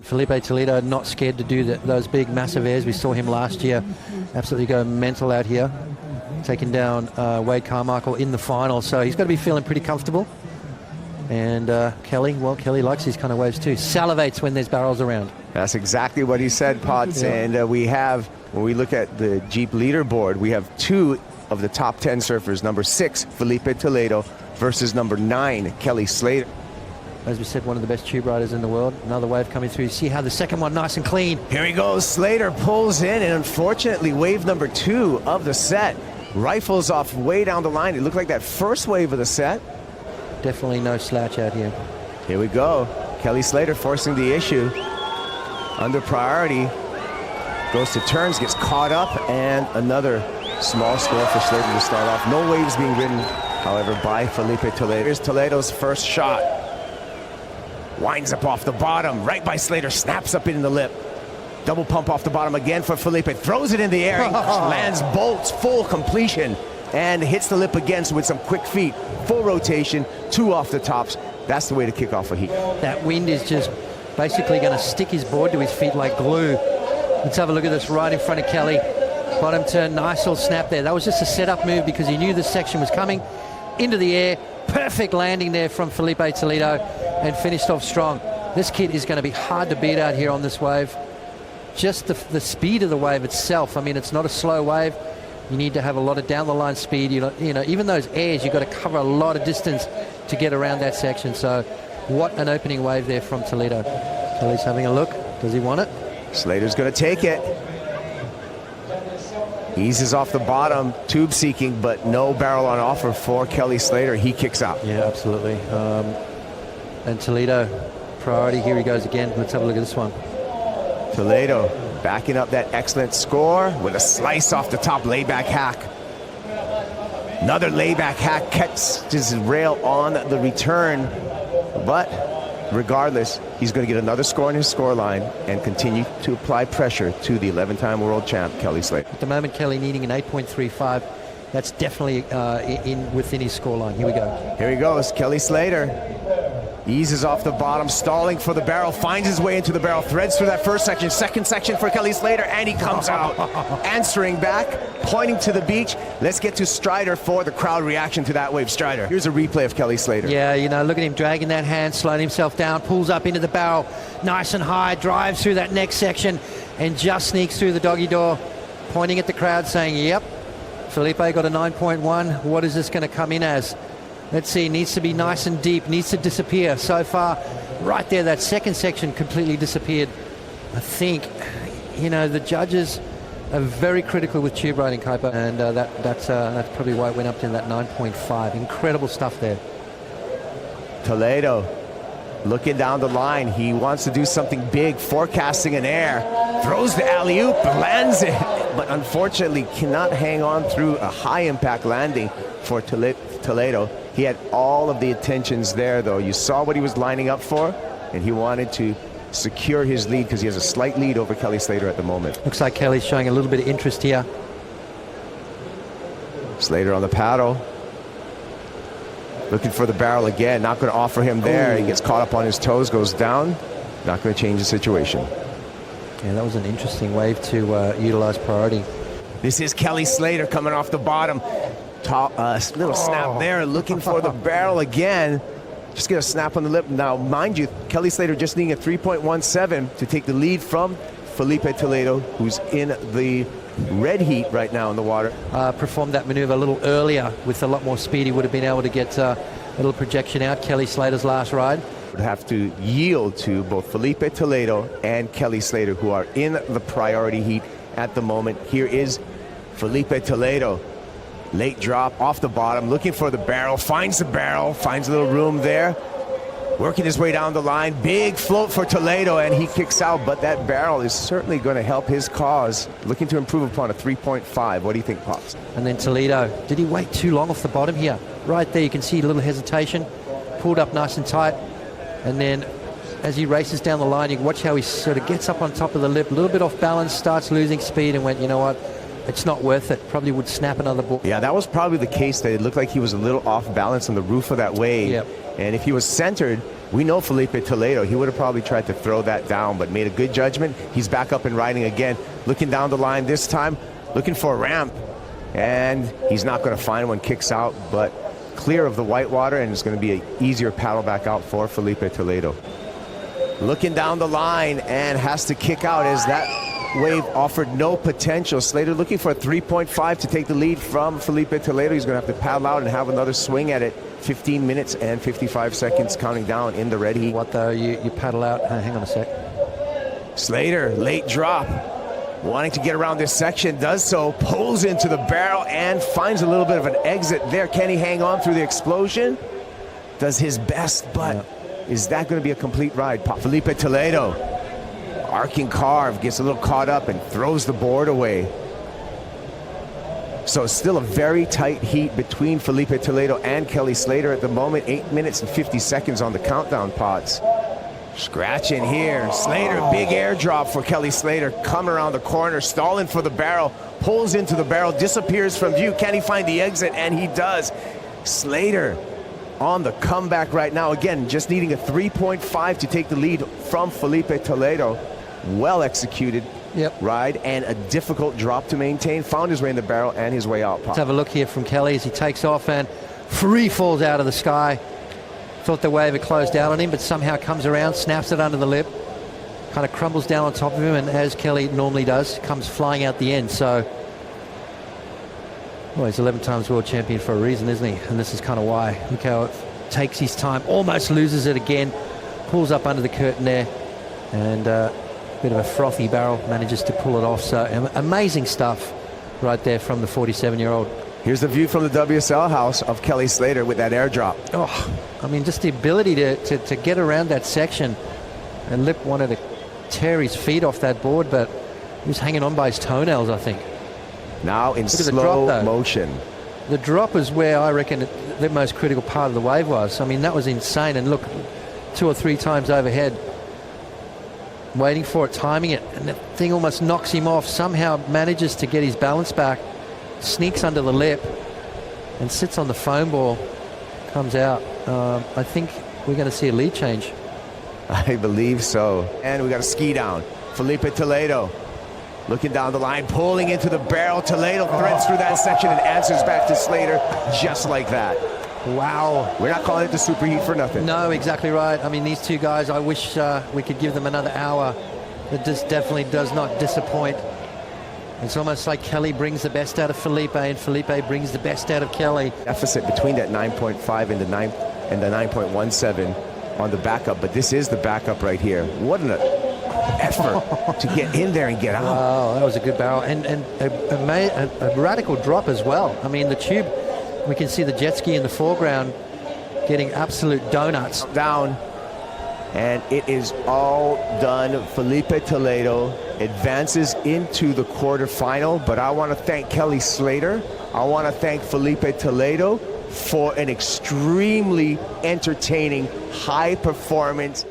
Filipe Toledo not scared to do those big, massive airs. We saw him last year absolutely go mental out here, taking down Wade Carmichael in the final. So he's got to be feeling pretty comfortable. And Kelly likes these kind of waves too. Salivates when there's barrels around. That's exactly what he said, Potts. Yeah. And we have, when we look at the Jeep leaderboard, we have 2 of the top 10 surfers. Number 6, Filipe Toledo, versus number 9, Kelly Slater. As we said, one of the best tube riders in the world. Another wave coming through. See how the second one nice and clean. Here he goes. Slater pulls in, and unfortunately, wave number 2 of the set rifles off way down the line. It looked like that first wave of the set. Definitely no slouch out here. Here we go. Kelly Slater forcing the issue. Under priority. Goes to turns, gets caught up, and another small score for Slater to start off. No waves being ridden, however, by Filipe Toledo. Here's Toledo's first shot. Winds up off the bottom, right by Slater, snaps up in the lip. Double pump off the bottom again for Filipe. Throws it in the air, lands bolts, full completion, and hits the lip again with some quick feet. Full rotation, 2 off the tops. That's the way to kick off a heat. That wind is just basically going to stick his board to his feet like glue. Let's have a look at this right in front of Kelly. Bottom turn, nice little snap there. That was just a setup move because he knew this section was coming. Into the air, perfect landing there from Filipe Toledo, and finished off strong. This kid is going to be hard to beat out here on this wave. Just the speed of the wave itself. I mean, it's not a slow wave. You need to have a lot of down the line speed. You know, even those airs, you've got to cover a lot of distance to get around that section. So what an opening wave there from Toledo. Kelly's having a look. Does he want it? Slater's going to take it. Eases off the bottom, tube seeking, but no barrel on offer for Kelly Slater. He kicks out. Yeah, absolutely. And Toledo, priority. Here he goes again. Let's have a look at this one. Toledo backing up that excellent score with a slice off the top layback hack. Another layback hack catches his rail on the return, but regardless, he's going to get another score in his score line and continue to apply pressure to the 11-time world champ, Kelly Slater. At the moment, Kelly needing an 8.35. That's definitely within his score line. Here we go. Here he goes, Kelly Slater. Eases off the bottom, stalling for the barrel, finds his way into the barrel, threads through that first section, second section for Kelly Slater, and he comes out, answering back, pointing to the beach. Let's get to Strider for the crowd reaction to that wave. Strider, here's a replay of Kelly Slater. Yeah, you know, look at him dragging that hand, slowing himself down, pulls up into the barrel, nice and high, drives through that next section, and just sneaks through the doggy door, pointing at the crowd, saying, yep, Filipe got a 9.1. What is this going to come in as? Let's see, needs to be nice and deep, needs to disappear. So far, right there, that second section completely disappeared. I think, you know, the judges are very critical with tube riding, Kuiper, and that's probably why it went up to that 9.5. Incredible stuff there. Toledo looking down the line. He wants to do something big, forecasting an air. Throws the alley-oop, lands it, but unfortunately cannot hang on through a high-impact landing for Toledo. He had all of the intentions there, though. You saw what he was lining up for, and he wanted to secure his lead because he has a slight lead over Kelly Slater at the moment. Looks like Kelly's showing a little bit of interest here. Slater on the paddle. Looking for the barrel again. Not going to offer him there. Ooh. He gets caught up on his toes, goes down. Not going to change the situation. Yeah, that was an interesting wave to utilize priority. This is Kelly Slater coming off the bottom. Little snap there, looking for the barrel again. Just get a snap on the lip. Now, mind you, Kelly Slater just needing a 3.17 to take the lead from Filipe Toledo, who's in the red heat right now in the water. Performed that maneuver a little earlier with a lot more speed. He would have been able to get a little projection out. Kelly Slater's last ride. Would have to yield to both Filipe Toledo and Kelly Slater, who are in the priority heat at the moment. Here is Filipe Toledo. Late drop off the bottom, looking for the barrel, finds a little room there, working his way down the line. Big float for Toledo, and he kicks out, but that barrel is certainly going to help his cause. Looking to improve upon a 3.5. What do you think, Pops? And then Toledo, did he wait too long off the bottom here? Right there, you can see a little hesitation, pulled up nice and tight, and then as he races down the line, you can watch how he sort of gets up on top of the lip, a little bit off balance, starts losing speed, and went, you know what? It's not worth it. Probably would snap another board. Yeah, that was probably the case. That it looked like he was a little off balance on the roof of that wave. Yep. And if he was centered, We know Filipe Toledo. He would have probably tried to throw that down, but made a good judgment. He's back up and riding again. Looking down the line this time, looking for a ramp. And he's not going to find one, kicks out, but clear of the whitewater, and it's going to be an easier paddle back out for Filipe Toledo. Looking down the line and has to kick out as that wave offered no potential. Slater looking for a 3.5 to take the lead from Filipe Toledo. He's going to have to paddle out and have another swing at it. 15 minutes and 55 seconds counting down in the red heat. What though, you paddle out, hang on a sec. Slater, late drop, wanting to get around this section, does so, pulls into the barrel and finds a little bit of an exit there. Can he hang on through the explosion? Does his best, but is that going to be a complete ride? Filipe Toledo, arcing carve, gets a little caught up and throws the board away. So still a very tight heat between Filipe Toledo and Kelly Slater at the moment. 8 minutes and 50 seconds on the countdown pods. Scratching here. Slater, big airdrop for Kelly Slater. Come around the corner, stalling for the barrel. Pulls into the barrel, disappears from view. Can he find the exit? And he does. Slater on the comeback right now. Again, just needing a 3.5 to take the lead from Filipe Toledo. Well executed. Ride and a difficult drop to maintain. Found his way in the barrel and his way out. Let's have a look here from Kelly as he takes off and free falls out of the sky. Thought the wave had closed down on him, but somehow comes around, snaps it under the lip, kind of crumbles down on top of him, and as Kelly normally does, comes flying out the end. So, well, he's 11 times world champion for a reason, isn't he? And this is kind of why. Look how it takes his time, almost loses it again, pulls up under the curtain there, and bit of a frothy barrel, manages to pull it off. So amazing stuff right there from the 47-year-old. Here's the view from the WSL house of Kelly Slater with that airdrop. Oh, I mean, just the ability to get around that section. And Lip wanted to tear his feet off that board, but he was hanging on by his toenails, I think. Now in slow motion. The drop is where I reckon the most critical part of the wave was. I mean, that was insane. And look, 2 or 3 times overhead, waiting for it, timing it, and the thing almost knocks him off. Somehow manages to get his balance back, sneaks under the lip, and sits on the foam ball, comes out. I think we're going to see a lead change. I believe so. And we got a ski down. Filipe Toledo looking down the line, pulling into the barrel. Toledo threads through that section and answers back to Slater just like that. Wow. We're not calling it the superheat for nothing. No, exactly right. I mean, these two guys, I wish we could give them another hour. But this definitely does not disappoint. It's almost like Kelly brings the best out of Filipe, and Filipe brings the best out of Kelly. Deficit between that 9.5 and the 9.17 on the backup, but this is the backup right here. What an effort to get in there and get out. Wow, that was a good barrel, and a radical drop as well. I mean, the tube, we can see the jet ski in the foreground getting absolute donuts. Down, and it is all done. Filipe Toledo advances into the quarterfinal, but I want to thank Kelly Slater. I want to thank Filipe Toledo for an extremely entertaining, high performance